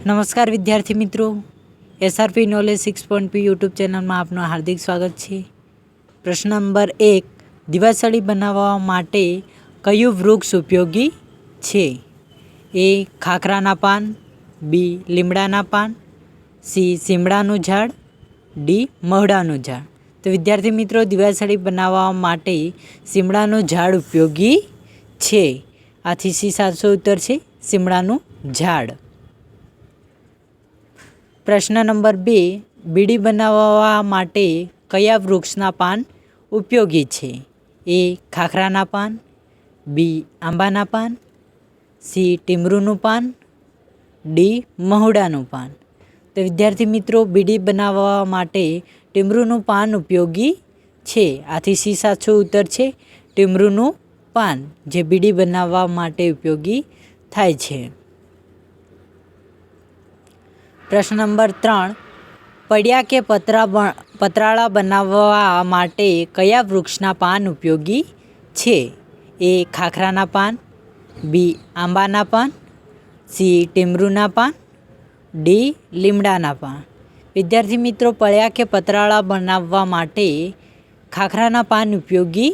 નમસ્કાર વિદ્યાર્થી મિત્રો, SRP નોલેજ 6.P યુટ્યુબ ચેનલમાં આપનું હાર્દિક સ્વાગત છે। પ્રશ્ન નંબર 1, દિવાસળી બનાવવા માટે કયું વૃક્ષ ઉપયોગી છે? એ ખાખરાના પાન, બી લીમડાના પાન, સી સીમડાનું ઝાડ, ડી મહુડાનું ઝાડ। તો વિદ્યાર્થી મિત્રો, દિવાસળી બનાવવા માટે સીમડાનું ઝાડ ઉપયોગી છે। આથી સી સાચો ઉત્તર છે, સીમડાનું ઝાડ। પ્રશ્ન નંબર 2, બીડી બનાવવા માટે કયા વૃક્ષના પાન ઉપયોગી છે? એ ખાખરાના પાન, બી આંબાના પાન, સી ટીમરૂનું પાન, ડી મહુડાનું પાન। તો વિદ્યાર્થી મિત્રો, બીડી બનાવવા માટે ટીમરૂનું પાન ઉપયોગી છે। આથી સી સાચો ઉત્તર છે, ટીમરૂનું પાન, જે બીડી બનાવવા માટે ઉપયોગી થાય છે। પ્રશ્ન નંબર 3, પડિયા કે પતરાળા બનાવવા માટે કયા વૃક્ષના પાન ઉપયોગી છે? એ ખાખરાના પાન, બી આંબાના પાન, સી ટીમરૂના પાન, ડી લીમડાના પાન। વિદ્યાર્થી મિત્રો, પડિયા કે પતરાળા બનાવવા માટે ખાખરાના પાન ઉપયોગી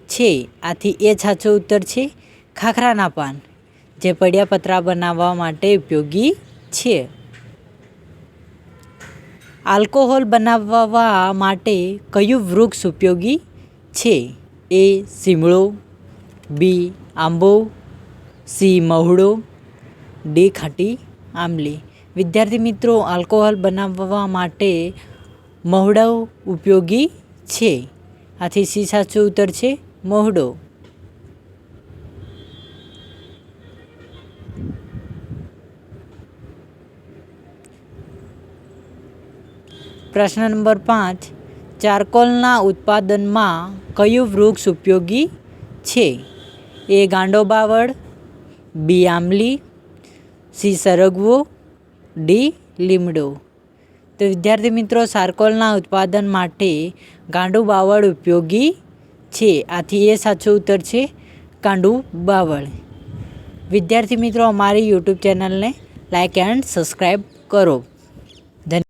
છે। આથી એ સાચો ઉત્તર છે, ખાખરાના પાન, જે પડિયા પતરા બનાવવા માટે ઉપયોગી છે। આલ્કોહોલ બનાવવા માટે કયું વૃક્ષ ઉપયોગી છે? એ સીમડો, બી આંબો, સી મહુડો, ડી ખાટી આંબલી। વિદ્યાર્થી મિત્રો, આલ્કોહોલ બનાવવા માટે મહુડો ઉપયોગી છે। આથી સી સાચો ઉત્તર છે, મહુડો। પ્રશ્ન નંબર 5, ચારકોલના ઉત્પાદનમાં કયું વૃક્ષ ઉપયોગી છે? એ ગાંડો બાવળ, બી આંબલી, સી સરગવો, ડી લીમડો। તો વિદ્યાર્થી મિત્રો, ચારકોલના ઉત્પાદન માટે ગાંડુ બાવળ ઉપયોગી છે। આથી એ સાચો ઉત્તર છે, ગાંડુ બાવળ। વિદ્યાર્થી મિત્રો, અમારી યુટ્યુબ ચેનલને લાઇક એન્ડ સબસ્ક્રાઈબ કરો।